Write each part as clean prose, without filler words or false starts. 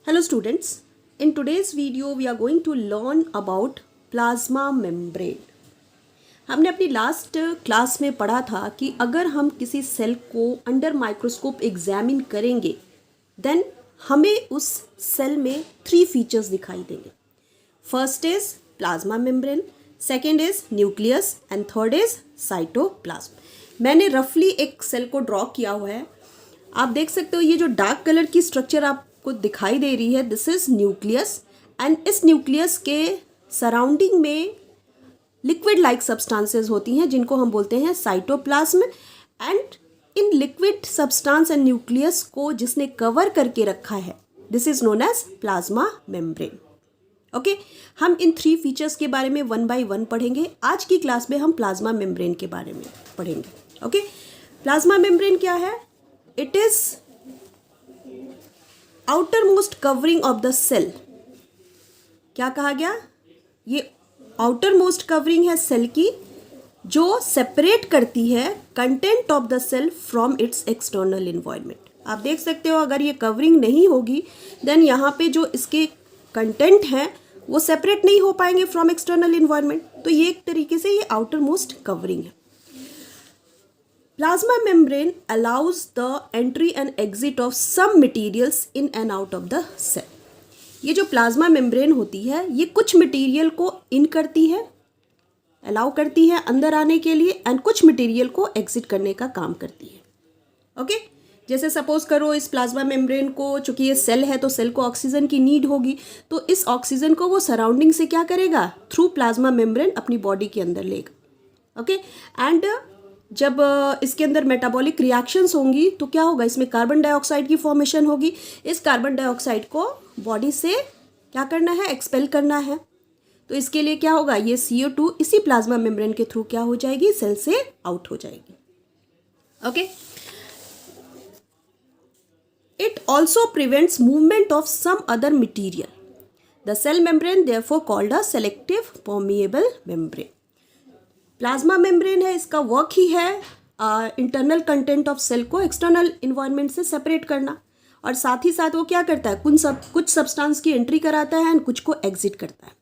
Hello students, in today's video we are going to learn about plasma membrane. हमने अपनी last class में पढ़ा था कि अगर हम किसी सेल को अंडर माइक्रोस्कोप एग्जामिन करेंगे देन हमें उस सेल में 3 फीचर्स दिखाई देंगे. First is plasma membrane, second is nucleus and third is cytoplasm. मैंने रफली एक सेल को ड्रॉ किया हुआ है. आप देख सकते हो ये जो डार्क कलर की स्ट्रक्चर आपको दिखाई दे रही है, दिस इज न्यूक्लियस. एंड इस न्यूक्लियस के सराउंडिंग में लिक्विड लाइक सब्सटेंसेस होती हैं जिनको हम बोलते हैं साइटोप्लाज्म. एंड इन लिक्विड सब्सटेंस एंड न्यूक्लियस को जिसने कवर करके रखा है this is known as plasma membrane. Okay, हम इन 3 फीचर्स के बारे में 1 बाय 1 पढ़ेंगे. आज की क्लास में हम प्लाज्मा मेम्ब्रेन के बारे में पढ़ेंगे. ओके, प्लाज्मा मेम्ब्रेन क्या है? It is outermost covering of the cell. क्या कहा गया? ये आउटर मोस्ट कवरिंग है सेल की जो सेपरेट करती है content of the cell from its external environment. आप देख सकते हो अगर ये कवरिंग नहीं होगी देन यहाँ पे जो इसके कंटेंट हैं वो सेपरेट नहीं हो पाएंगे फ्रॉम एक्सटर्नल इन्वायरमेंट. तो ये एक तरीके से ये आउटर मोस्ट कवरिंग है. Plasma membrane allows the entry and exit of some materials in and out of the cell. ये जो प्लाज्मा मेम्ब्रेन होती है ये कुछ मटेरियल को इन करती है, अलाउ करती है अंदर आने के लिए, एंड कुछ मटेरियल को एग्जिट करने का काम करती है. ओके, जैसे सपोज करो इस प्लाज्मा मेम्ब्रेन को, चूंकि ये सेल है तो सेल को ऑक्सीजन की नीड होगी, तो इस ऑक्सीजन को वो सराउंडिंग से क्या करेगा? थ्रू प्लाज्मा मेम्ब्रेन अपनी बॉडी के अंदर लेगा. ओके, एंड जब इसके अंदर मेटाबॉलिक रिएक्शंस होंगी तो क्या होगा? इसमें कार्बन डाइऑक्साइड की फॉर्मेशन होगी. इस कार्बन डाइऑक्साइड को बॉडी से क्या करना है? एक्सपेल करना है. तो इसके लिए क्या होगा? ये CO2 इसी प्लाज्मा मेम्ब्रेन के थ्रू क्या हो जाएगी? सेल से आउट हो जाएगी. Okay, it also prevents movement of some other material. The cell membrane therefore called a selective permeable membrane. Plasma membrane है, इसका वर्क ही है इंटरनल कंटेंट ऑफ सेल को एक्सटर्नल इन्वायरमेंट से सेपरेट करना, और साथ ही साथ वो क्या करता है? कुछ सब्सटेंस की एंट्री कराता है एंड कुछ को एग्जिट करता है.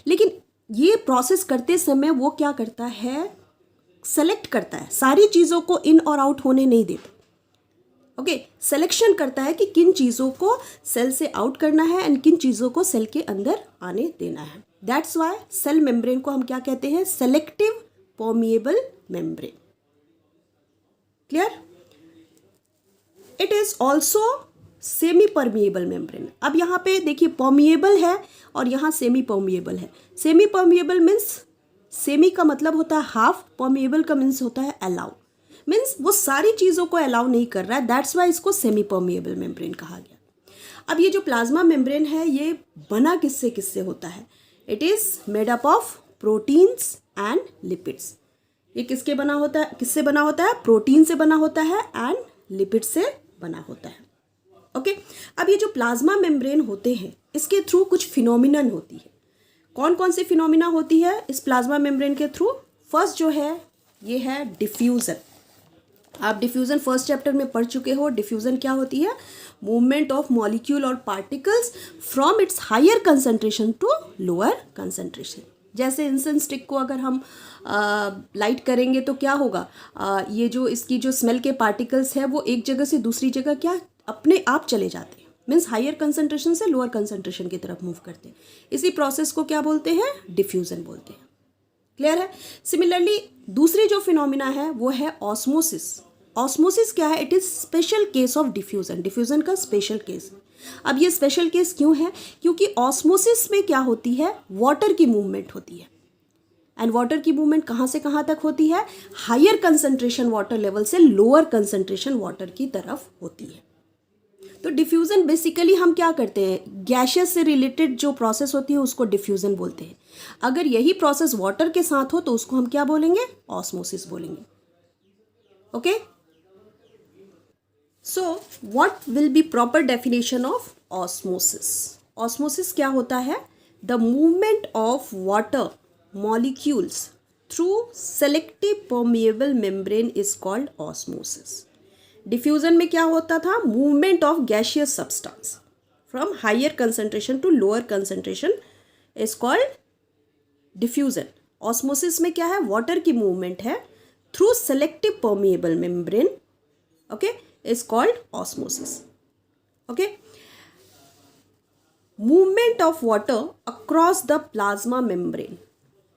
लेकिन ये प्रोसेस करते समय वो क्या करता है? सेलेक्ट करता है, सारी चीज़ों को इन और आउट होने नहीं देता. ओके, सिलेक्शन करता है कि किन चीज़ों को सेल से आउट करना है एंड किन चीज़ों को सेल के अंदर आने देना है. दैट्स वाई सेल मेम्ब्रेन को हम क्या कहते हैं? Selective permeable membrane. Clear? It is also semi permeable membrane. अब यहाँ पे देखिए permeable है और यहाँ semi permeable है. Semi permeable means semi का मतलब होता है हाफ, permeable का मीन्स होता है allow. मीन्स वो सारी चीज़ों को अलाउ नहीं कर रहा है, दैट्स वाई इसको सेमी परमिएबल मेम्ब्रेन कहा गया. अब ये जो प्लाज्मा मेम्ब्रेन है ये बना किससे किससे होता है? It is made up of proteins and lipids. ये किसके बना होता है? किससे बना होता है? प्रोटीन से बना होता है एंड लिपिड से बना होता है. ओके, अब ये जो प्लाज्मा मेम्ब्रेन होते हैं इसके थ्रू कुछ फिनोमिनन होती है. कौन कौन सी फिनोमिना होती है इस प्लाज्मा मेम्ब्रेन के थ्रू? फर्स्ट जो है ये है डिफ्यूज़न. आप डिफ्यूज़न फर्स्ट चैप्टर में पढ़ चुके हो. डिफ्यूज़न क्या होती है? मूवमेंट ऑफ मॉलिक्यूल और particles from its higher concentration to lower concentration. जैसे इंसेंस स्टिक को अगर हम लाइट करेंगे तो क्या होगा? ये जो इसकी जो स्मेल के पार्टिकल्स है वो एक जगह से दूसरी जगह क्या अपने आप चले जाते हैं. मीन्स हायर कंसंट्रेशन से लोअर कंसंट्रेशन की तरफ मूव करते हैं. इसी प्रोसेस को क्या बोलते हैं? डिफ्यूज़न बोलते हैं. क्लियर है? सिमिलरली दूसरी जो फिनोमिना है वो है ऑस्मोसिस. ऑस्मोसिस क्या है? It is special case of diffusion. Diffusion का स्पेशल केस. अब ये स्पेशल केस क्यों है? क्योंकि ऑस्मोसिस में क्या होती है? वाटर की मूवमेंट होती है. एंड वाटर की मूवमेंट कहाँ से कहाँ तक होती है? हायर कंसंट्रेशन वाटर लेवल से लोअर कंसंट्रेशन वाटर की तरफ होती है. तो डिफ्यूज़न बेसिकली हम क्या करते हैं? गैसेस से रिलेटेड जो प्रोसेस होती है उसको डिफ्यूज़न बोलते हैं. अगर यही प्रोसेस वाटर के साथ हो तो उसको हम क्या बोलेंगे? ऑस्मोसिस बोलेंगे. Okay, so what will be proper definition of osmosis? Osmosis क्या होता है? The movement of water molecules through selective permeable membrane is called osmosis. Diffusion में क्या होता था? Movement of gaseous substance from higher concentration to lower concentration is called diffusion. Osmosis में क्या है, वाटर की मूवमेंट है through selective permeable membrane, okay, is called osmosis. Okay, movement of water across the plasma membrane.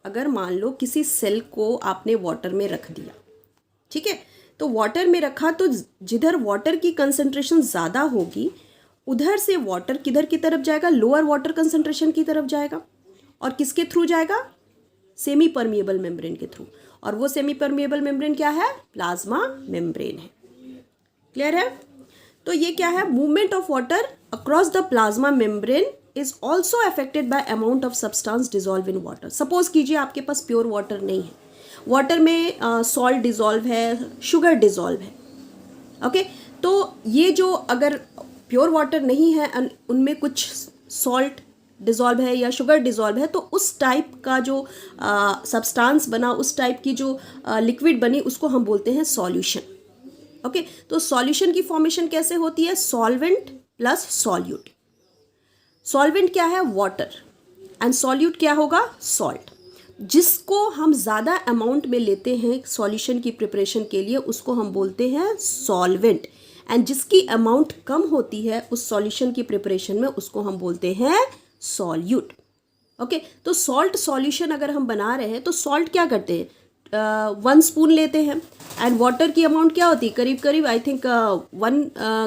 अगर मान लो किसी cell को आपने वाटर में रख दिया, ठीक है, तो वाटर में रखा तो जिधर वाटर की कंसंट्रेशन ज़्यादा होगी उधर से वाटर किधर की तरफ जाएगा, लोअर वाटर कंसंट्रेशन की तरफ जाएगा। और किसके थ्रू जाएगा, सेमी परमिएबल मेम्ब्रेन के थ्रू। और वो सेमी परमिएबल मेम्ब्रेन क्या है, प्लाज्मा मेम्ब्रेन है। क्लियर है? तो ये क्या है, movement of water across the plasma membrane is also affected by amount of substance dissolve in water. Suppose कीजिए आपके पास प्योर वाटर नहीं है, वाटर में सॉल्ट डिजॉल्व है, शुगर डिजॉल्व है, ओके, तो ये जो अगर प्योर वाटर नहीं है उनमें कुछ सॉल्ट डिजॉल्व है या शुगर डिजॉल्व है, तो उस टाइप का जो सब्सटेंस बना, उस टाइप की जो लिक्विड बनी, उसको हम बोलते हैं सॉल्यूशन। ओके, तो सॉल्यूशन की फॉर्मेशन कैसे होती है, सॉल्वेंट प्लस सॉल्यूट। सॉल्वेंट क्या है, वाटर, एंड सॉल्यूट क्या होगा, सॉल्ट। जिसको हम ज़्यादा अमाउंट में लेते हैं सॉल्यूशन की प्रिपरेशन के लिए उसको हम बोलते हैं सॉल्वेंट, एंड जिसकी अमाउंट कम होती है उस सॉल्यूशन की प्रिपरेशन में उसको हम बोलते हैं सॉल्यूट। ओके, तो सॉल्ट सॉल्यूशन अगर हम बना रहे हैं तो सॉल्ट क्या करते हैं, 1 स्पून लेते हैं, एंड वाटर की अमाउंट क्या होती है, करीब करीब आई थिंक 1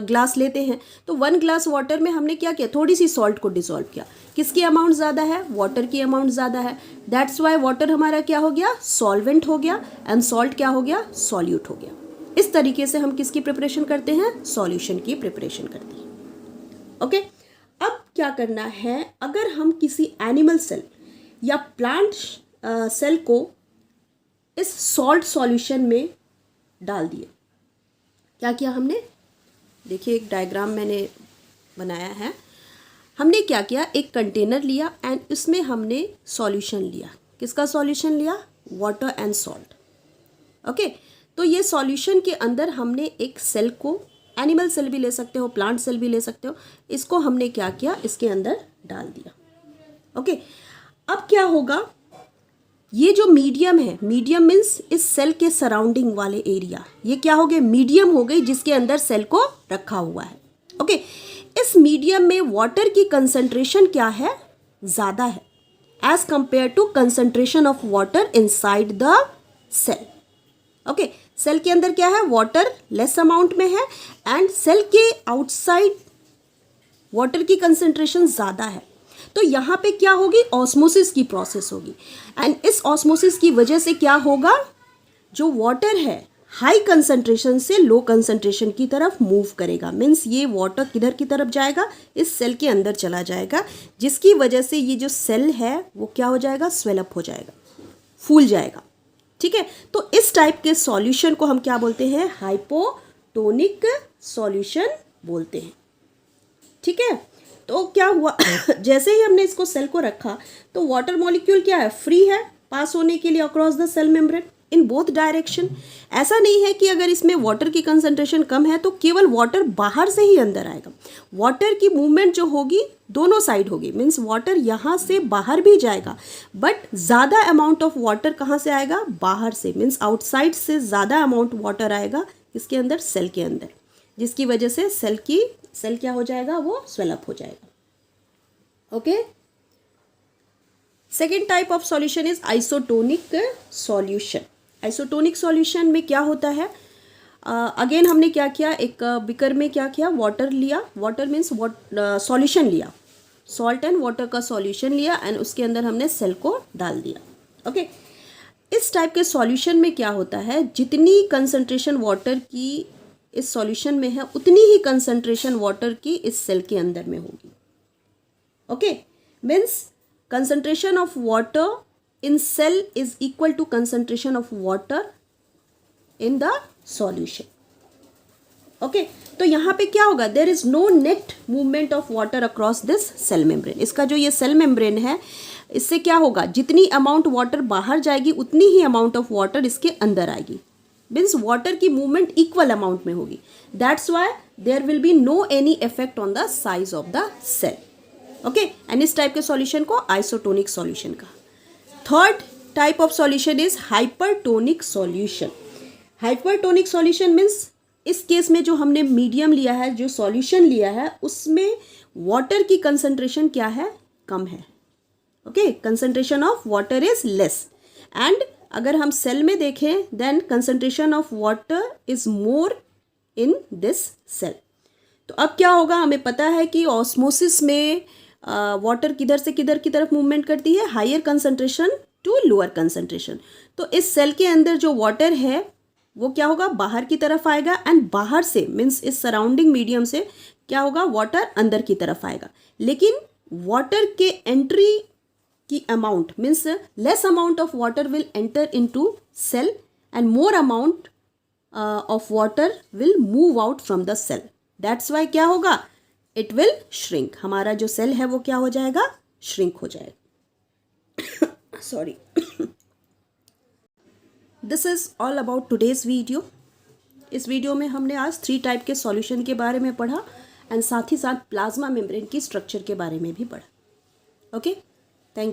ग्लास लेते हैं। तो 1 ग्लास वाटर में हमने क्या किया, थोड़ी सी सॉल्ट को डिसॉल्व किया। किसकी अमाउंट ज़्यादा है, वाटर की अमाउंट ज़्यादा है, दैट्स वाई वाटर हमारा क्या हो गया, सॉल्वेंट हो गया, एंड सॉल्ट क्या हो गया, सॉल्यूट हो गया। इस तरीके से हम किसकी प्रिपरेशन करते हैं, सॉल्यूशन की प्रिपरेशन करते हैं। ओके, अब क्या करना है, अगर हम किसी एनिमल सेल या प्लांट सेल को इस सॉल्ट सॉल्यूशन में डाल दिए, क्या किया हमने, देखिए एक डायग्राम मैंने बनाया है। हमने क्या किया, एक कंटेनर लिया एंड इसमें हमने सॉल्यूशन लिया। किसका सॉल्यूशन लिया, वाटर एंड सॉल्ट। ओके, तो ये सॉल्यूशन के अंदर हमने एक सेल को, एनिमल सेल भी ले सकते हो, प्लांट सेल भी ले सकते हो, इसको हमने क्या किया, इसके अंदर डाल दिया। ओके, अब क्या होगा, ये जो मीडियम है, मीडियम मीन्स इस सेल के सराउंडिंग वाले एरिया, ये क्या हो गए, मीडियम हो गई जिसके अंदर सेल को रखा हुआ है। ओके, इस मीडियम में वाटर की कंसंट्रेशन क्या है, ज़्यादा है as compare to concentration of water inside the cell. Okay, cell के अंदर क्या है, वाटर लेस अमाउंट में है, एंड सेल के आउटसाइड वाटर की कंसंट्रेशन ज़्यादा है। तो यहाँ पे क्या होगी, ऑस्मोसिस की प्रोसेस होगी, एंड इस ऑस्मोसिस की वजह से क्या होगा, जो वाटर है हाई कंसंट्रेशन से लो कंसंट्रेशन की तरफ मूव करेगा। मीन्स ये वाटर किधर की तरफ जाएगा, इस सेल के अंदर चला जाएगा, जिसकी वजह से ये जो सेल है वो क्या हो जाएगा, स्वेलअप हो जाएगा, फूल जाएगा। ठीक है, तो इस टाइप के सॉल्यूशन को हम क्या बोलते हैं, हाइपोटोनिक सॉल्यूशन बोलते हैं। ठीक है, तो क्या हुआ जैसे ही हमने इसको सेल को रखा तो वाटर मॉलिक्यूल क्या है, फ्री है पास होने के लिए across the cell membrane in both direction. ऐसा नहीं है कि अगर इसमें वाटर की कंसंट्रेशन कम है तो केवल वाटर बाहर से ही अंदर आएगा। वाटर की मूवमेंट जो होगी दोनों साइड होगी, मीन्स वाटर यहाँ से बाहर भी जाएगा, बट ज़्यादा अमाउंट ऑफ वाटर कहाँ से आएगा, बाहर से, मीन्स आउटसाइड से ज़्यादा अमाउंट वाटर आएगा इसके अंदर, सेल के अंदर, जिसकी वजह से सेल क्या हो जाएगा, वो स्वेलअप हो जाएगा। Okay, second type of solution is isotonic solution. Isotonic solution में क्या होता है, अगेन हमने क्या किया, एक बिकर में क्या किया, वाटर लिया, वाटर मीन्स सॉल्यूशन लिया, सॉल्ट एंड वाटर का सॉल्यूशन लिया, एंड उसके अंदर हमने सेल को डाल दिया। ओके, इस टाइप के सॉल्यूशन में क्या होता है, जितनी कंसंट्रेशन वाटर की इस सॉल्यूशन में है उतनी ही कंसंट्रेशन वाटर की इस सेल के अंदर में होगी। Okay, means concentration of water in cell is equal to concentration of water in the solution. Okay, तो यहाँ पे क्या होगा, there is no net movement of water across this cell membrane. इसका जो ये सेल मेम्ब्रेन है, इससे क्या होगा, जितनी अमाउंट वाटर बाहर जाएगी उतनी ही अमाउंट ऑफ वाटर इसके अंदर आएगी, मीन्स वाटर की मूवमेंट इक्वल अमाउंट में होगी। That's why there will be no any effect on the size of the cell. Okay, and इस टाइप के सॉल्यूशन को आइसोटोनिक सॉल्यूशन का. Third type of solution is hypertonic solution. Hypertonic solution means इस case में जो हमने medium लिया है, जो सॉल्यूशन लिया है, उसमें वाटर की कंसंट्रेशन क्या है, कम है. Okay, concentration of water is less. And अगर हम सेल में देखें then concentration of water is more in this cell. तो अब क्या होगा, हमें पता है कि ऑस्मोसिस में वाटर किधर से किधर की तरफ मूवमेंट करती है, higher concentration to lower concentration. तो इस सेल के अंदर जो वाटर है वो क्या होगा, बाहर की तरफ आएगा. एंड बाहर से मीन्स इस सराउंडिंग मीडियम से क्या होगा, वाटर अंदर की तरफ आएगा. लेकिन वाटर के एंट्री की amount means less amount of water will enter into cell and more amount of water will move out from the cell. That's why क्या होगा, इट विल श्रिंक. हमारा जो सेल है वो क्या हो जाएगा, श्रिंक हो जाएगा. Sorry. This is all about today's video. इस वीडियो में हमने आज 3 टाइप के सॉल्यूशन के बारे में पढ़ा एंड साथ ही साथ प्लाज्मा मेम्ब्रेन की स्ट्रक्चर के बारे में भी पढ़ा. ओके.